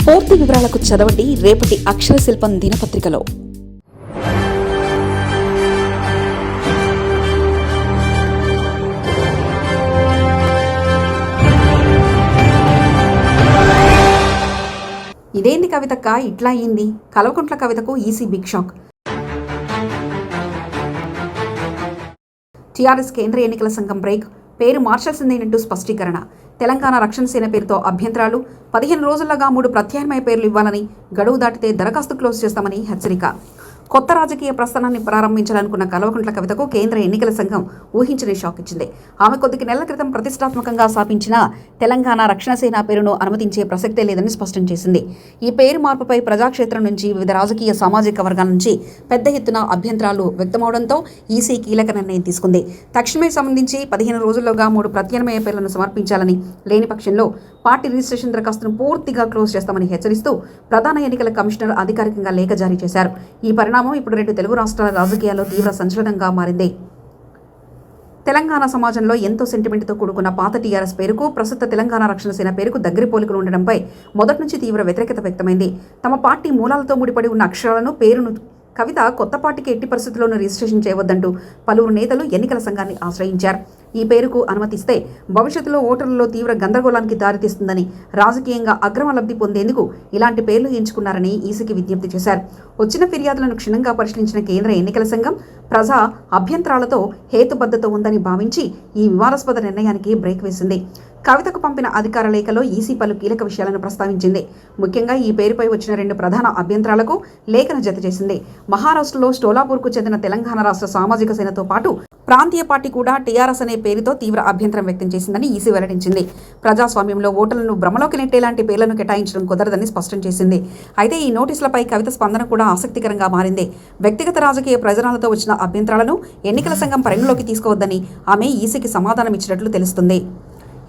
పూర్తి వివరాలకు చదవండి రేపటి అక్షర శిల్పం దినపత్రికలో. ఇదేంది కవితక్క ఇట్లా అయింది? కల్వకుంట్ల కవితకు ఈసీ బిగ్ షాక్. టీఆర్ఎస్ కేంద్ర ఎన్నికల సంఘం బ్రేక్, పేరు మార్చాల్సిందేనంటూ స్పష్టీకరణ. తెలంగాణ రక్షణ సేన పేరుతో అభ్యంతరాలు, 15 రోజుల్లోగా 3 ప్రత్యామ్నాయ పేర్లు ఇవ్వాలని, గడువు దాటితే దరఖాస్తు క్లోజ్ చేస్తామని హెచ్చరిక. కొత్త రాజకీయ ప్రస్థానాన్ని ప్రారంభించాలనుకున్న కల్వకుంట్ల కవితకు కేంద్ర ఎన్నికల సంఘం ఊహించని షాక్ ఇచ్చింది. ఆమె కొద్ది నెలల క్రితం ప్రతిష్టాత్మకంగా స్థాపించిన తెలంగాణ రక్షణ సేన పేరును అనుమతించే ప్రసక్తే లేదని స్పష్టం చేసింది. ఈ పేరు మార్పుపై ప్రజాక్షేత్రం నుంచి వివిధ రాజకీయ సామాజిక వర్గాల నుంచి పెద్ద ఎత్తున అభ్యంతరాలు వ్యక్తమవడంతో ఈసీ కీలక నిర్ణయం తీసుకుంది. తక్షణమే సంబంధించి 15 రోజుల్లోగా 3 ప్రత్యామ్నాయ పేర్లను సమర్పించాలని, లేని పక్షంలో పార్టీ రిజిస్ట్రేషన్ దరఖాస్తును పూర్తిగా క్లోజ్ చేస్తామని హెచ్చరిస్తూ ప్రధాన ఎన్నికల కమిషనర్ అధికారికంగా లేఖ జారీ చేశారు. ఈ పరిణామం ఇప్పుడు 2 తెలుగు రాష్ట్రాల రాజకీయాల్లో తీవ్ర సంచలనంగా మారింది. తెలంగాణ సమాజంలో ఎంతో సెంటిమెంట్తో కూడుకున్న పాత టీఆర్ఎస్ పేరుకు ప్రస్తుత తెలంగాణ రక్షణ సేన పేరుకు దగ్గరి పోలికలు ఉండడంపై మొదటి నుంచి తీవ్ర వ్యతిరేకత వ్యక్తమైంది. తమ పార్టీ మూలాలతో ముడిపడి ఉన్న అక్షరాలను, పేరును కవిత కొత్త పార్టీకి ఎట్టి పరిస్థితుల్లోనూ రిజిస్ట్రేషన్ చేయవద్దంటూ పలువురు నేతలు ఎన్నికల సంఘాన్ని ఆశ్రయించారు. ఈ పేరుకు అనుమతిస్తే భవిష్యత్తులో ఓటర్లలో తీవ్ర గందరగోళానికి దారితీస్తుందని, రాజకీయంగా అగ్రమ లబ్ధి పొందేందుకు ఇలాంటి పేర్లు ఎంచుకున్నారని ఈసీకి విజ్ఞప్తి చేశారు. వచ్చిన ఫిర్యాదులను క్షుణ్ణంగా పరిశీలించిన కేంద్ర ఎన్నికల సంఘం ప్రజా అభ్యంతరాలతో హేతుబద్ధత ఉందని భావించి ఈ వివాదాస్పద నిర్ణయానికి బ్రేక్ వేసింది. కవితకు పంపిన అధికార లేఖలో ఈసీ పలు కీలక విషయాలను ప్రస్తావించింది. ముఖ్యంగా ఈ పేరుపై వచ్చిన 2 ప్రధాన అభ్యంతరాలకు లేఖను జతచేసింది. మహారాష్ట్రలో స్టోలాపూర్కు చెందిన తెలంగాణ రాష్ట్ర సామాజిక సేనతో పాటు ప్రాంతీయ పార్టీ కూడా టీఆర్ఎస్ అనే పేరుతో తీవ్ర అభ్యంతరం వ్యక్తం చేసిందని ఈసీ వెల్లడించింది. ప్రజాస్వామ్యంలో ఓటర్లను భ్రమలోకి నెట్టేలాంటి పేర్లను కేటాయించడం కుదరదని స్పష్టం చేసింది. అయితే ఈ నోటీసులపై కవిత స్పందన కూడా ఆసక్తికరంగా మారింది. వ్యక్తిగత రాజకీయ ప్రయోజనాలతో వచ్చిన అభ్యంతరాలను ఎన్నికల సంఘం పరిగణలోకి తీసుకోవద్దని ఆమె ఈసీకి సమాధానం ఇచ్చినట్లు తెలుస్తుంది.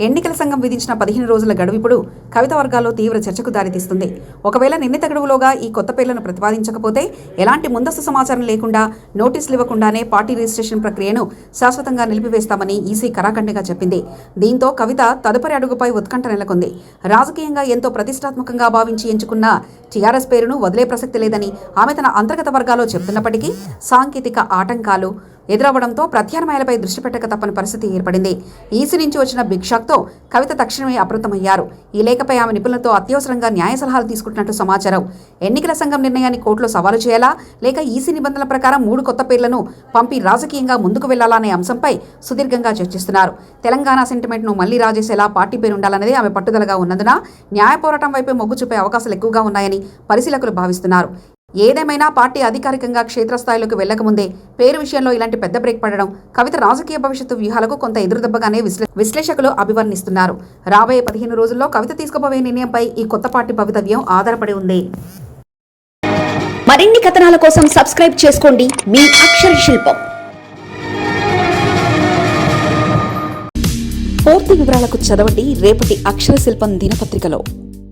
ఎన్నికల సంఘం విధించిన 15 రోజుల గడువు ఇప్పుడు కవిత వర్గాల్లో తీవ్ర చర్చకు దారితీస్తుంది. ఒకవేళ నిర్ణీత గడువులోగా ఈ కొత్త పేర్లను ప్రతిపాదించకపోతే ఎలాంటి ముందస్తు సమాచారం లేకుండా, నోటీసులు ఇవ్వకుండానే పార్టీ రిజిస్ట్రేషన్ ప్రక్రియను శాశ్వతంగా నిలిపివేస్తామని ఈసీ కరాఖండిగా చెప్పింది. దీంతో కవిత తదుపరి అడుగుపై ఉత్కంఠ నెలకొంది. రాజకీయంగా ఎంతో ప్రతిష్టాత్మకంగా భావించి ఎంచుకున్న టీఆర్ఎస్ పేరును వదిలే ప్రసక్తి లేదని ఆమె తన అంతర్గత వర్గాల్లో చెబుతున్నప్పటికీ సాంకేతిక ఆటంకాలు ఎదురవ్వడంతో ప్రత్యామ్నాయాలపై దృష్టి పెట్టక తప్పని పరిస్థితి ఏర్పడింది. ఈసీ నుంచి వచ్చిన బిగ్ షాక్తో కవిత తక్షణమే అప్రమత్తమయ్యారు. ఈ లేఖపై ఆమె నిపుణులతో అత్యవసరంగా న్యాయ సలహాలు తీసుకుంటున్నట్టు సమాచారం. ఎన్నికల సంఘం నిర్ణయాన్ని కోర్టులో సవాలు చేయాలా, లేక ఈసీ నిబంధనల ప్రకారం 3 కొత్త పేర్లను పంపి రాజకీయంగా ముందుకు వెళ్లాలా అనే అంశంపై సుదీర్ఘంగా చర్చిస్తున్నారు. తెలంగాణ సెంటిమెంట్ను మళ్లీ రాజేసేలా పార్టీ పేరు ఉండాలన్నదే ఆమె పట్టుదలగా ఉన్నందున న్యాయ పోరాటం వైపే మొగ్గు చూపే అవకాశాలు ఎక్కువగా ఉన్నాయని పరిశీలకులు భావిస్తున్నారు. ఏదేమైనా పార్టీ అధికారికంగా క్షేత్రస్థాయిలోకి వెళ్లకముందే పేరు విషయంలో ఇలాంటి పెద్ద బ్రేక్ పడడం కవిత రాజకీయ భవిష్యత్తు వ్యూహాలకు కొంత ఎదురుదెబ్బగానే విశ్లేషకులు అభివర్ణిస్తున్నారు. రాబోయే 15 రోజుల్లో కవిత తీసుకోబోయే నిర్ణయంపై ఈ కొత్త పార్టీ భవితవ్యం ఆధారపడి ఉంది. మరిన్ని కథనాల కోసం సబ్స్క్రైబ్ చేసుకోండి మీ అక్షర శిల్పం. పూర్తి వివరాలకు చదవండి రేపటి అక్షర శిల్పం దినపత్రికలో.